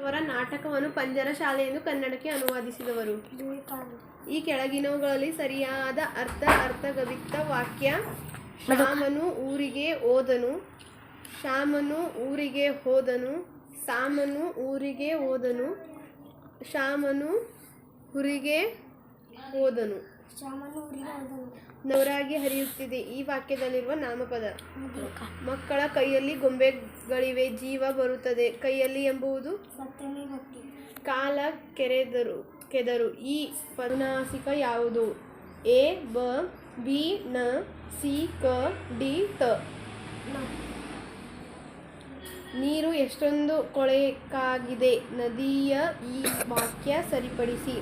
ಅವರ ನಾಟಕವನ್ನು ಪಂಜರ ಶಾಲೆ ಎಂದು ಕನ್ನಡಕ್ಕೆ ಅನುವಾದಿಸಿದವರು. ಈ ಕೆಳಗಿನವುಗಳಲ್ಲಿ ಸರಿಯಾದ ಅರ್ಥಗರ್ಭಿತ ವಾಕ್ಯ. ಶ್ಯಾಮನು ಊರಿಗೆ ಹೋದನು. ಶ್ಯಾಮನು ಊರಿಗೆ ಹೋದನು. ಸಾಮನು ಊರಿಗೆ ಹೋದನು. ಶ್ಯಾಮನು ಊರಿಗೆ ಹೋದನು. ನವರಾಗಿ ಹರಿಯುತ್ತಿದೆ. ಈ ವಾಕ್ಯದಲ್ಲಿರುವ ನಾಮಪದ. ಮಕ್ಕಳ ಕೈಯಲ್ಲಿ ಗೊಂಬೆಗಳಿವೆ. ಜೀವ ಬರುತ್ತದೆ. ಕೈಯಲ್ಲಿ ಎಂಬುದು ಕಾಲ ಕೆದರು. ಈ ಪದನಾಸಿಕ ಯಾವುದು? ಎ ಬ ಬಿ ನ ಸಿ ಕ ಡಿ ತ. ನೀರು ಎಷ್ಟೊಂದು ಕೊಳಕಾಗಿದೆ. ನದಿಯ ಈ ವಾಕ್ಯ ಸರಿಪಡಿಸಿ.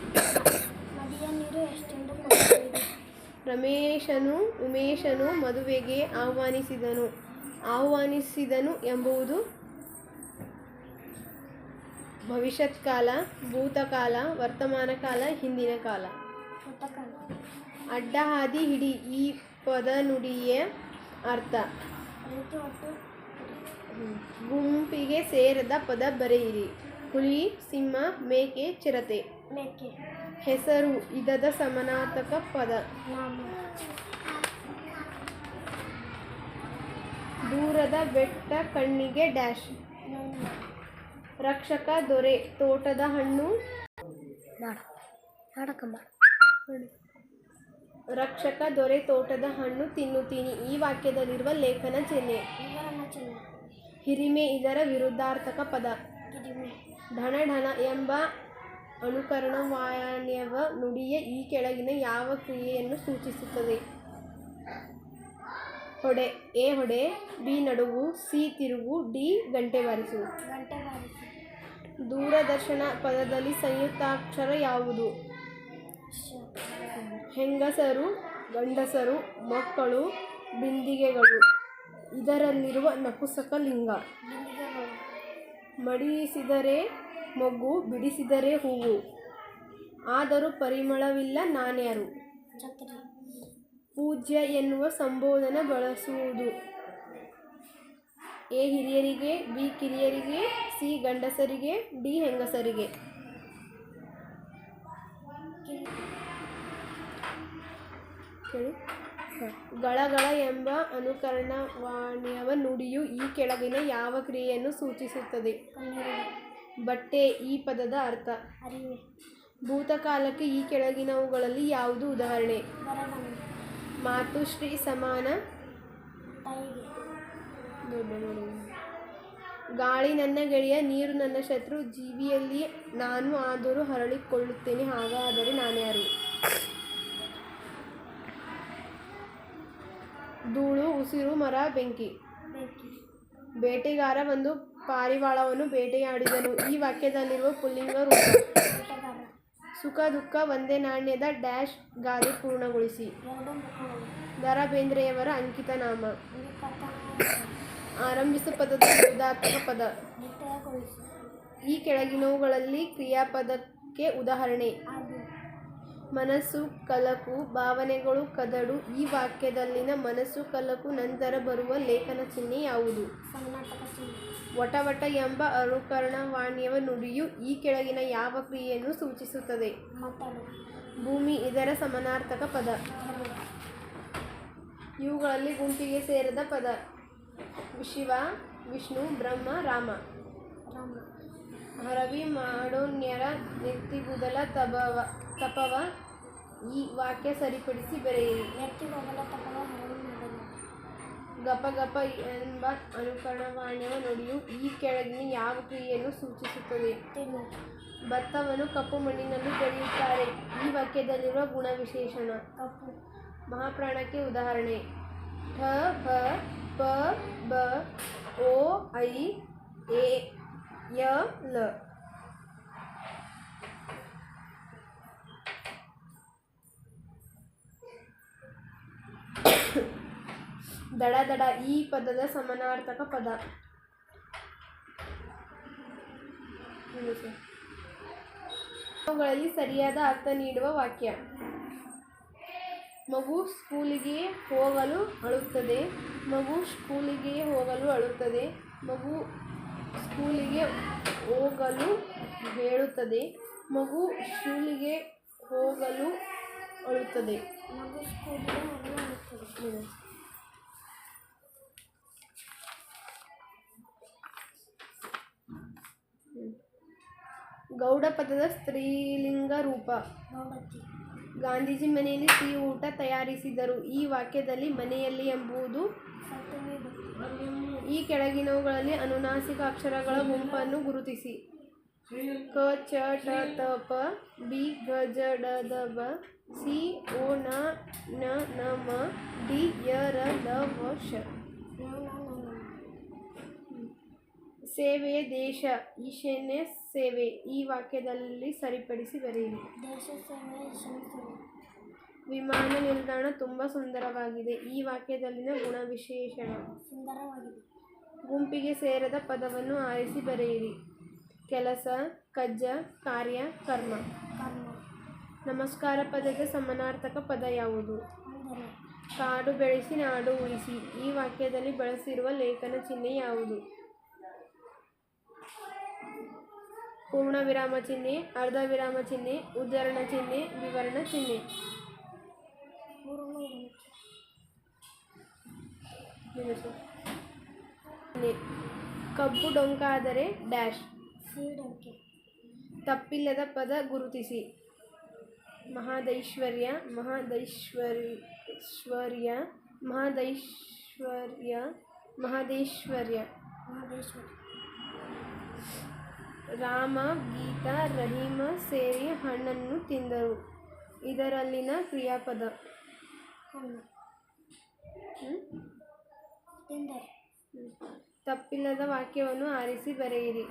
ರಮೇಶನು ಉಮೇಶನು ಮದುವೆಗೆ ಆಹ್ವಾನಿಸಿದನು ಎಂಬುದು ಭವಿಷ್ಯತ್ ಕಾಲ, ಭೂತಕಾಲ, ವರ್ತಮಾನ ಕಾಲ, ಹಿಂದಿನ ಕಾಲ. ಅಡ್ಡ ಹಾದಿ ಹಿಡಿ. ಈ ಪದನುಡಿಯ ಅರ್ಥ. ಗುಂಪಿಗೆ ಸೇರದ ಪದ ಬರೆಯಿರಿ. ಹುಲಿ, ಸಿಂಹ, ಮೇಕೆ, ಚಿರತೆ. ಹೆಸರು ಇದದ ಸಮಾನಾರ್ಥಕ ಪದ. ದೂರದ ಬೆಟ್ಟ ಕಣ್ಣಿಗೆ ಡ್ಯಾಶ್. ರಕ್ಷಕ ದೊರೆ ತೋಟದ ಹಣ್ಣು. ರಕ್ಷಕ ದೊರೆ ತೋಟದ ಹಣ್ಣು ತಿನ್ನುತ್ತೀನಿ. ಈ ವಾಕ್ಯದಲ್ಲಿರುವ ಲೇಖನ ಚಿಹ್ನೆ. ಹಿರಿಮೆ ಇದರ ವಿರುದ್ಧಾರ್ಥಕ ಪದ. ಢಣ ಢಣ ಎಂಬ ಅನುಕರಣವಾಣ್ಯವ ನುಡಿಯ ಈ ಕೆಳಗಿನ ಯಾವ ಕ್ರಿಯೆಯನ್ನು ಸೂಚಿಸುತ್ತದೆ? ಹೊಡೆ. ಎ ಹೊಡೆ, ಬಿ ನಡುವು, ಸಿ ತಿರುವು, ಡಿ ಗಂಟೆ ಬಾರಿಸು. ದೂರದರ್ಶನ ಪದದಲ್ಲಿ ಸಂಯುಕ್ತಾಕ್ಷರ ಯಾವುದು? ಹೆಂಗಸರು, ಗಂಡಸರು, ಮಕ್ಕಳು, ಬಿಂದಿಗೆಗಳು. ಇದರಲ್ಲಿರುವ ನಪುಂಸಕ ಲಿಂಗ. ಮಡಿಸಿದರೆ ಮೊಗ್ಗು, ಬಿಡಿಸಿದರೆ ಹೂವು. ಆದರೂ ಪರಿಮಳವಿಲ್ಲ ನಾನ್ಯಾರು? ಪೂಜ್ಯ ಎನ್ನುವ ಸಂಬೋಧನೆ ಬಳಸುವುದು. ಎ ಹಿರಿಯರಿಗೆ, ಬಿ ಕಿರಿಯರಿಗೆ, ಸಿ ಗಂಡಸರಿಗೆ, ಡಿ ಹೆಂಗಸರಿಗೆ. ಗಳಗಳ ಎಂಬ ಅನುಕರಣವಾಣ್ಯವ ನುಡಿಯು ಈ ಕೆಳಗಿನ ಯಾವ ಕ್ರಿಯೆಯನ್ನು ಸೂಚಿಸುತ್ತದೆ? ಬಟ್ಟೆ. ಈ ಪದದ ಅರ್ಥ. ಭೂತಕಾಲಕ್ಕೆ ಈ ಕೆಳಗಿನವುಗಳಲ್ಲಿ ಯಾವುದು ಉದಾಹರಣೆ? ಮಾತುಶ್ರೀ ಸಮಾನ. ಗಾಳಿ ನನ್ನ ಗೆಳೆಯ, ನೀರು ನನ್ನ ಶತ್ರು. ಜೀವಿಯಲ್ಲಿ ನಾನು ಆದರೂ ಹರಳಿಕೊಳ್ಳುತ್ತೇನೆ. ಹಾಗಾದರೆ ನಾನ್ಯಾರು? ಧೂಳು, ಉಸಿರು, ಮರ, ಬೆಂಕಿ. ಬೇಟೆಗಾರ ಒಂದು ಪಾರಿವಾಳವನ್ನು ಬೇಟೆಯಾಡಿದನು. ಈ ವಾಕ್ಯದಲ್ಲಿರುವ ಪುಲ್ಲಿಂಗ ರೂಪ. ಸುಖ ದುಃಖ ಒಂದೇ ನಾಣ್ಯದ ಡ್ಯಾಶ್ ಗಾದೆ ಪೂರ್ಣಗೊಳಿಸಿ. ದ ರಾ ಬೇಂದ್ರೆಯವರ ಅಂಕಿತ ನಾಮ. ಆರಂಭಿಸ ಪದದ ವಿರುದ್ಧಾರ್ಥಕ ಪದ. ಈ ಕೆಳಗಿನವುಗಳಲ್ಲಿ ಕ್ರಿಯಾಪದಕ್ಕೆ ಉದಾಹರಣೆ. ಮನಸ್ಸು ಕಲಕು, ಭಾವನೆಗಳು ಕದಡು. ಈ ವಾಕ್ಯದಲ್ಲಿನ ಮನಸ್ಸು ಕಲಕು ನಂತರ ಬರುವ ಲೇಖನ ಚಿಹ್ನೆ ಯಾವುದು? ವಟವಟ ಎಂಬ ಅನುಕರಣವಾಣ್ಯವ ನುಡಿಯು ಈ ಕೆಳಗಿನ ಯಾವ ಕ್ರಿಯೆಯನ್ನು ಸೂಚಿಸುತ್ತದೆ? ಭೂಮಿ ಇದರ ಸಮಾನಾರ್ಥಕ ಪದ. ಇವುಗಳಲ್ಲಿ ಗುಂಪಿಗೆ ಸೇರದ ಪದ. ಶಿವ, ವಿಷ್ಣು, ಬ್ರಹ್ಮ, ರಾಮ. ಹರವಿ ಮಾಡೋನ್ಯರ ನೆತ್ತಿಗುದಲ ತಪವ. ಈ ವಾಕ್ಯ ಸರಿಪಡಿಸಿ ಬರೆಯಿರಿ. ಗಪ ಗಪ ಎಂಬ ಅನುಕರಣವಾಣ್ಯವ ನುಡಿಯು ಈ ಕೆಳಗಿನ ಯಾವ ಕ್ರಿಯೆಯನ್ನು ಸೂಚಿಸುತ್ತದೆ? ಭತ್ತವನ್ನು ಕಪ್ಪು ಮಣ್ಣಿನಲ್ಲಿ ಬೆಳೆಯುತ್ತಾರೆ. ಈ ವಾಕ್ಯದಲ್ಲಿರುವ ಗುಣವಿಶೇಷಣ. ಮಹಾಪ್ರಾಣಕ್ಕೆ ಉದಾಹರಣೆ. ಠ ಹ ಪ ಬ ಓ ಐ ಎ ಯ ಲ. ದಡ ದಡ. ಈ ಪದದ ಸಮಾನಾರ್ಥಕ ಪದ. ಅವುಗಳಲ್ಲಿ ಸರಿಯಾದ ಅರ್ಥ ನೀಡುವ ವಾಕ್ಯ. ಮಗು ಸ್ಕೂಲಿಗೆ ಹೋಗಲು ಅಳುತ್ತದೆ. ಮಗು ಸ್ಕೂಲಿಗೆ ಹೋಗಲು ಅಳುತ್ತದೆ. ಮಗು ಸ್ಕೂಲಿಗೆ ಹೋಗಲು ಹೇಳುತ್ತದೆ. ಮಗು ಸ್ಕೂಲಿಗೆ ಹೋಗಲು ಅಳುತ್ತದೆ. ಮಗು ಸ್ಕೂಲಿಗೆ ಹೋಗಲು ಅಳುತ್ತದೆ. ಗೌಡ ಪದದ ಸ್ತ್ರೀಲಿಂಗ ರೂಪ. ಗೌಡತಿ. ಗಾಂಧೀಜಿ ಮನೆಯಲ್ಲಿ ಸಿಹಿ ಊಟ ತಯಾರಿಸಿದರು. ಈ ವಾಕ್ಯದಲ್ಲಿ ಮನೆಯಲ್ಲಿ ಎಂಬುದು ಸತ್ಯವೇ ಗೊತ್ತು. ಈ ಕೆಳಗಿನವುಗಳಲ್ಲಿ ಅನುನಾಸಿಕ ಅಕ್ಷರಗಳ ಗುಂಪನ್ನು ಗುರುತಿಸಿ. ಕ ಚ ಟ ತ ಪ ಬಿ ಗ ಜ ಡ ದ ಬ ಸಿ ಓ ನ ನ ನ ಮ ಡಿ ಯ ರ ಲ ವ ಶ. ಸೇವೆಯ ದೇಶ ಈಶಾನ್ಯ ಸೇವೆ. ಈ ವಾಕ್ಯದಲ್ಲಿ ಸರಿಪಡಿಸಿ ಬರೆಯಿರಿ. ದೇಶ ಸೇವೆ ಈಶಾನ್ಯ ಸೇವೆ. ವಿಮಾನ ನಿಲ್ದಾಣ ತುಂಬ ಸುಂದರವಾಗಿದೆ. ಈ ವಾಕ್ಯದಲ್ಲಿನ ಗುಣವಿಶೇಷಣ. ಸುಂದರವಾಗಿದೆ. ಗುಂಪಿಗೆ ಸೇರದ ಪದವನ್ನು ಆರಿಸಿ ಬರೆಯಿರಿ. ಕೆಲಸ, ಕಜ್ಜ, ಕಾರ್ಯ, ಕರ್ಮ. ಕರ್ಮ. ನಮಸ್ಕಾರ ಪದದ ಸಮಾನಾರ್ಥಕ ಪದ ಯಾವುದು? ಅಂದರೆ. ಕಾಡು ಬೆಳೆಸಿ ನಾಡು ಉಳಿಸಿ. ಈ ವಾಕ್ಯದಲ್ಲಿ ಬಳಸಿರುವ ಲೇಖನ ಚಿಹ್ನೆ ಯಾವುದು? ಪೂರ್ಣ ವಿರಾಮ ಚಿಹ್ನೆ, ಅರ್ಧ ವಿರಾಮ ಚಿಹ್ನೆ, ಉದ್ಧರಣ ಚಿಹ್ನೆ, ವಿವರಣ ಚಿಹ್ನೆ. ಕಬ್ಬು ಡೊಂಕಾದರೆ ಡ್ಯಾಶ್. ತಪ್ಪಿಲ್ಲದ ಪದ ಗುರುತಿಸಿ. ಮಹದೈಶ್ವರ್ಯ, ಮಹದೈಶ್ವರ್ಯ, ಮಹದೈಶ್ವರ್ಯ, ಮಹದೇಶ್ವರ್ಯ. ರಾಮ, ಗೀತಾ, ರಹೀಮ ಸೇರಿ ಹಣ್ಣನ್ನು ತಿಂದರು. ಇದರಲ್ಲಿನ ಕ್ರಿಯಾಪದ. ತಪ್ಪಿಲ್ಲದ ವಾಕ್ಯವನ್ನು ಆರಿಸಿ ಬರೆಯಿರಿ.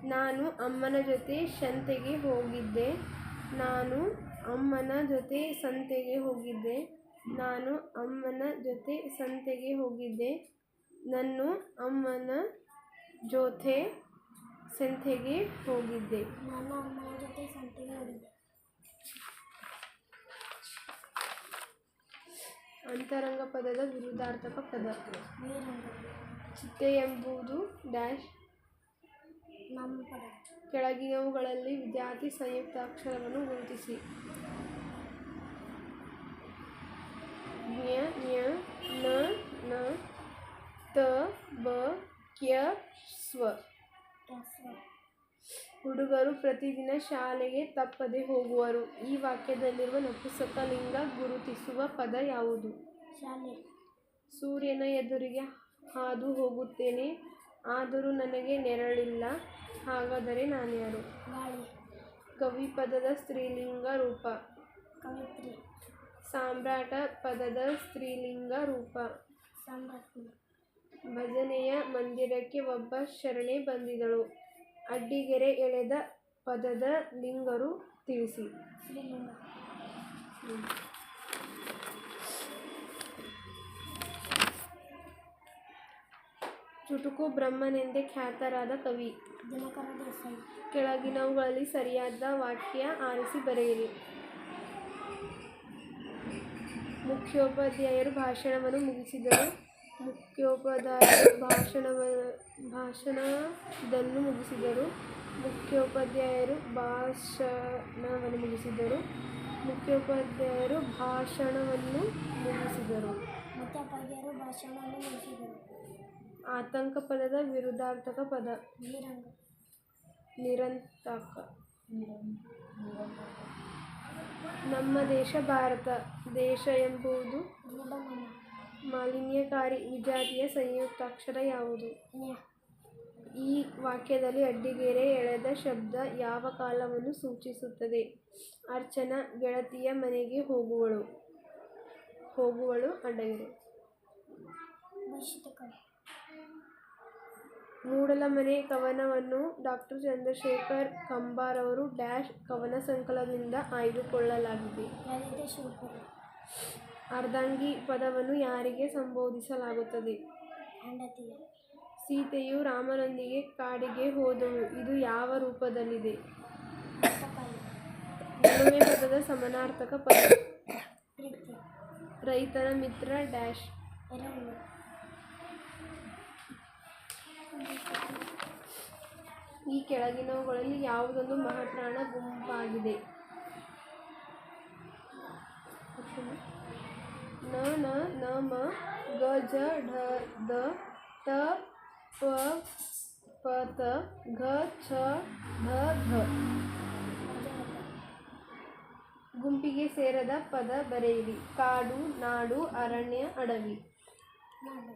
ನಾನು ಅಮ್ಮನ ಜೊತೆ ಸಂತೆಗೆ ಹೋಗಿದ್ದೆ. ನಾನು ಅಮ್ಮನ ಜೊತೆ ಸಂತೆಗೆ ಹೋಗಿದ್ದೆ. ನಾನು ಅಮ್ಮನ ಜೊತೆ ಸಂತೆಗೆ ಹೋಗಿದ್ದೆ. ನಾನು ಅಮ್ಮನ ಜೊತೆ ಸಂತೆಗೆ ಹೋಗಿದ್ದೆ. ನಾನು ಅಮ್ಮನ ಜೊತೆ ಸಂತೆಗೆ ಹೋಗಿದ್ದೆ. ಅಂತರಂಗ ಪದದ ವಿರುದ್ಧಾರ್ಥಕ ಪದ. ಚಿಟ್ಟೆ ಎಂಬುದು ಡ್ಯಾಶ್. ನಮ್ಮ ಪದ. ಕೆಳಗಿನವುಗಳಲ್ಲಿ ವಿದ್ಯಾರ್ಥಿ ಸಂಯುಕ್ತಾಕ್ಷರವನ್ನು ಗುರುತಿಸಿ. ಜ್ಞ, ಜ್ಞ, ನ, ನ, ತ, ಬ, ಕ್ಯ, ಸ್ವ. ಹುಡುಗರು ಪ್ರತಿದಿನ ಶಾಲೆಗೆ ತಪ್ಪದೆ ಹೋಗುವರು. ಈ ವಾಕ್ಯದಲ್ಲಿರುವ ನಪುಂಸಕಲಿಂಗ ಗುರುತಿಸುವ ಪದ ಯಾವುದು? ಶಾಲೆ. ಸೂರ್ಯನ ಎದುರಿಗೆ ಹಾದು ಹೋಗುತ್ತೇನೆ, ಆದರೂ ನನಗೆ ನೆರಳಿಲ್ಲ. ಹಾಗಾದರೆ ನಾನ್ಯಾರು? ಗಾಳಿ. ಕವಿ ಪದದ ಸ್ತ್ರೀಲಿಂಗ ರೂಪ. ಕವಿತ್ರಿ. ಸಾಮ್ರಾಟ ಪದದ ಸ್ತ್ರೀಲಿಂಗ ರೂಪ. ಸಾಮ್ರಾಜ್ಞಿ. ಭಜನೆಯ ಮಂದಿರಕ್ಕೆ ಒಬ್ಬ ಶರಣೆ ಬಂದಿದ್ದಳು. ಅಡ್ಡಿಗೆರೆ ಎಳೆದ ಪದದ ಲಿಂಗರು ತಿಳಿಸಿ. ಸ್ತ್ರೀಲಿಂಗ. ಚುಟುಕು ಬ್ರಹ್ಮನೆಂದೇ ಖ್ಯಾತರಾದ ಕವಿ. ದಿನಕರ ದೇಸಾಯಿ. ಕೆಳಗಿನವುಗಳಲ್ಲಿ ಸರಿಯಾದ ವಾಕ್ಯ ಆರಿಸಿ ಬರೆಯಿರಿ. ಮುಖ್ಯೋಪಾಧ್ಯಾಯರು ಭಾಷಣವನ್ನು ಮುಗಿಸಿದರು. ಮುಖ್ಯೋಪಾಧ್ಯಾಯರು ಭಾಷಣವನ್ನು ಮುಗಿಸಿದರು. ಮುಖ್ಯೋಪಾಧ್ಯಾಯರು ಭಾಷಣವನ್ನು ಮುಗಿಸಿದರು. ಮುಖ್ಯೋಪಾಧ್ಯಾಯರು ಭಾಷಣವನ್ನು ಮುಗಿಸಿದರು. ಮುಖ್ಯೋಪಾಧ್ಯಾಯರು ಭಾಷಣವನ್ನು ಮುಗಿಸಿದರು. ಆತಂಕ ಪದದ ವಿರುದ್ಧಾರ್ಥಕ ಪದ. ನಿರಂತಕ. ನಮ್ಮ ದೇಶ ಭಾರತ. ದೇಶ ಎಂಬುದು ಮಾಲಿನ್ಯಕಾರಿ ವಿಜಾತಿಯ ಸಂಯುಕ್ತಾಕ್ಷರ ಯಾವುದು? ಈ ವಾಕ್ಯದಲ್ಲಿ ಅಡ್ಡಿಗೆರೆ ಎಳೆದ ಶಬ್ದ ಯಾವ ಕಾಲವನ್ನು ಸೂಚಿಸುತ್ತದೆ? ಅರ್ಚನಾ ಗೆಳತಿಯ ಮನೆಗೆ ಹೋಗುವಳು. ಅಡ್ಡಗೆರೆ. ಮೂಡಲಮನೆ ಕವನವನ್ನು ಡಾಕ್ಟರ್ ಚಂದ್ರಶೇಖರ್ ಕಂಬಾರ್ ಅವರು ಡ್ಯಾಶ್ ಕವನ ಸಂಕಲನದಿಂದ ಆಯ್ದುಕೊಳ್ಳಲಾಗಿದೆ. ಅರ್ಧಾಂಗಿ ಪದವನ್ನು ಯಾರಿಗೆ ಸಂಬೋಧಿಸಲಾಗುತ್ತದೆ? ಸೀತೆಯು ರಾಮನೊಂದಿಗೆ ಕಾಡಿಗೆ ಹೋದಳು. ಇದು ಯಾವ ರೂಪದಲ್ಲಿದೆ? ಒಲುಮೆ ಪದದ ಸಮಾನಾರ್ಥಕ ಪದ. ರೈತನ ಮಿತ್ರ ಡ್ಯಾಶ್. ಈ ಕೆಳಗಿನವುಗಳಲ್ಲಿ ಯಾವುದೊಂದು ಮಹಾಪ್ರಾಣ ಗುಂಪಾಗಿದೆ? ನ ನ ನ ಮ ಗ ಜ ಢ ದ ಟ ಪ ಪ ತ ಘ ಛ ಢ ಧ. ಗುಂಪಿಗೆ ಸೇರದ ಪದ ಬರೆಯಿರಿ. ಕಾಡು, ನಾಡು, ಅರಣ್ಯ, ಅಡವಿ. ನಾಡು.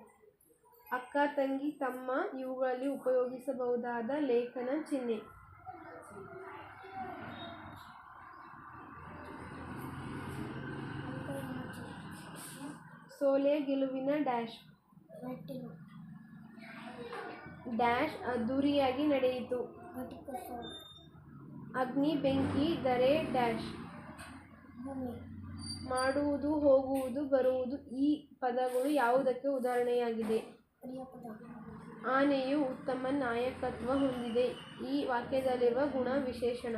ಅಕ್ಕ, ತಂಗಿ, ತಮ್ಮ ಇವುಗಳಲ್ಲಿ ಉಪಯೋಗಿಸಬಹುದಾದ ಲೇಖನ ಚಿಹ್ನೆ. ಅಂಕ ಎಮೋಜಿ. ಸೋಲೆ ಗೆಲುವಿನ ಡ್ಯಾಶ್ ಮೆಟ್ಟಿಲು. ಡ್ಯಾಶ್ ಅದ್ದೂರಿಯಾಗಿ ನಡೆಯಿತು. ಘಟಿಕೋತ್ಸವ. ಅಗ್ನಿ, ಬೆಂಕಿ, ದರೆ ಡ್ಯಾಶ್. ಭೂಮಿ. ಮಾಡುವುದು, ಹೋಗುವುದು, ಬರುವುದು ಈ ಪದಗಳು ಯಾವುದಕ್ಕೆ ಉದಾಹರಣೆಯಾಗಿದೆ? ಕ್ರಿಯಾಪದ. ಆನೆಯು ಉತ್ತಮ ನಾಯಕತ್ವ ಹೊಂದಿದೆ. ಈ ವಾಕ್ಯದಲ್ಲಿರುವ ಗುಣ ವಿಶೇಷಣ.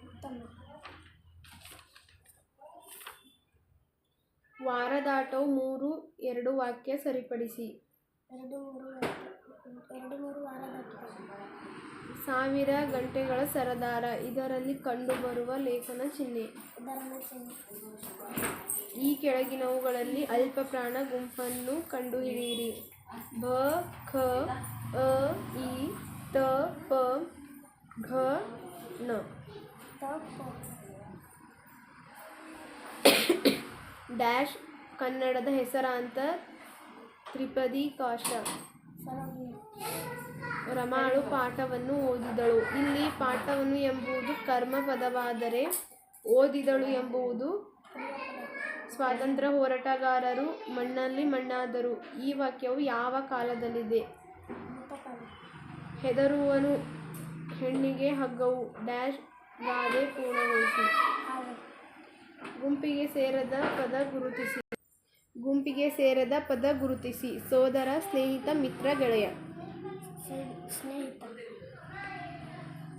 ಉತ್ತಮ. ವಾರದಾಟವು 3 ವಾಕ್ಯ ಸರಿಪಡಿಸಿ. 2-3 ವಾರ ದಾಟಿದೆ. 1000 ಗಂಟೆಗಳ ಸರದಾರ ಇದರಲ್ಲಿ ಕಂಡುಬರುವ ಲೇಖನ ಚಿಹ್ನೆ. ಉದಾಹರಣೆ ಚಿಹ್ನೆ. ಈ ಕೆಳಗಿನವುಗಳಲ್ಲಿ ಅಲ್ಪ ಪ್ರಾಣ ಗುಂಪನ್ನು ಕಂಡುಹಿಡಿಯಿರಿ. ಭ, ಖ, ಅ, ಇ, ತ, ಪ, ಘ, ನ. ತಪ್ಪ. ಡ್ಯಾಶ್ ಕನ್ನಡದ ಹೆಸರಾಂತ ತ್ರಿಪದಿ ಕಾಷ್ಟ. ಸರದಿ. ರಮಾಳು ಪಾಠವನ್ನು ಓದಿದಳು. ಇಲ್ಲಿ ಪಾಠವನ್ನು ಎಂಬುದು ಕರ್ಮ ಪದವಾದರೆ ಓದಿದಳು ಎಂಬುದು ಕ್ರಿಯಾಪದ. ಸ್ವಾತಂತ್ರ್ಯ ಹೋರಾಟಗಾರರು ಮಣ್ಣಲ್ಲಿ ಮಣ್ಣಾದರು. ಈ ವಾಕ್ಯವು ಯಾವ ಕಾಲದಲ್ಲಿದೆ? ಭೂತಕಾಲ. ಹೆದರುವನು ಹೆಣ್ಣಿಗೆ ಹಗ್ಗವು. ಡ್ಯಾಶ್ ಗಾದೆ ಪೂರ್ಣಗೊಳಿಸಿ. ಹಾವು. ಗುಂಪಿಗೆ ಸೇರದ ಪದ ಗುರುತಿಸಿ. ಗುಂಪಿಗೆ ಸೇರದ ಪದ ಗುರುತಿಸಿ. ಸೋದರ, ಸ್ನೇಹಿತ, ಮಿತ್ರ, ಗೆಳೆಯ. ಸ್ನೇಹಿತ.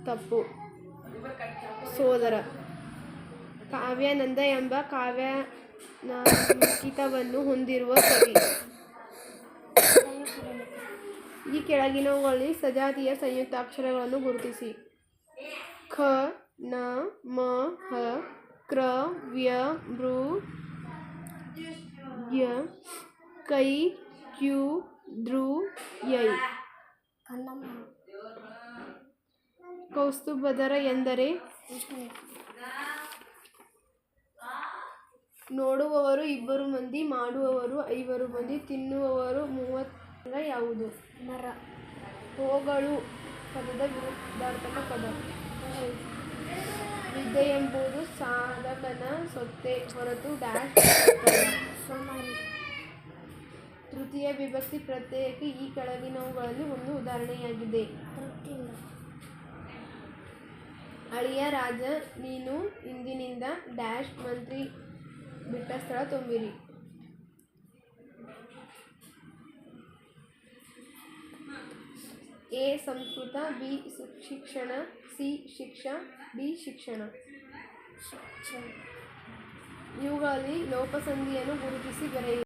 ತಪ್ಪು. ಸೋದರ. ಕಾವ್ಯಾನಂದ ಎಂಬ ಕಾವ್ಯಾನಂಕಿತವನ್ನು ಹೊಂದಿರುವ ಕವಿ. ದಯಾಪೂರ್ಣಿಕ. ಈ ಕೆಳಗಿನವುಗಳಲ್ಲಿ ಸಜಾತಿಯ ಸಂಯುಕ್ತಾಕ್ಷರಗಳನ್ನು ಗುರುತಿಸಿ. ಖ, ನ, ಮ, ಹ, ಕ್ರ, ವ್ಯ, ಮೃ, ಯ, ಕೈ, ಕ್ಯೂ, ದೃ, ಯೈ. ಕನ್ನಮ್ಮ. ಕೌಸ್ತುಭದರ ಎಂದರೆ ವಿಷ್ಣು. ನೋಡುವವರು 2 ಮಂದಿ, ಮಾಡುವವರು 5 ಮಂದಿ, ತಿನ್ನುವವರು 30 ಯಾವುದು? ಮರ. ಹೋಗಳು ಪದದ ವಿರುದ್ಧಾರ್ಥಕ ಪದ. ವಿದ್ಯೆ ಎಂಬುದು ಸಾಧಕನ ಸೊತ್ತೆ ಹೊರತು ಡ್ಯಾಶ್ ಅರ್ಥವಲ್ಲ. ಸೋಮಾರಿ. ತೃತೀಯ ವಿಭಕ್ತಿ ಪ್ರತ್ಯಯಕ್ಕೆ ಈ ಕೆಳಗಿನವುಗಳಲ್ಲಿ ಒಂದು ಉದಾಹರಣೆಯಾಗಿದೆ. ತೃಪ್ತಿಯಿಂದ. ಅಳಿಯ ರಾಜ ನೀನು ಇಂದಿನಿಂದ ಡ್ಯಾಶ್ ಮಂತ್ರಿ ಬಿಟ್ಟ ಸ್ಥಳ ತುಂಬಿರಿ. ಎ ಸಂಸ್ಕೃತ, ಬಿ ಶಿಕ್ಷಣ, ಸಿ ಶಿಕ್ಷಾ, ಡಿ ಶಿಕ್ಷಣ. ಶಿಕ್ಷಣ. ಇವುಗಳಲ್ಲಿ ಲೋಪಸಂಧಿಯನ್ನು ಗುರುತಿಸಿ ಬರೆಯಿರಿ.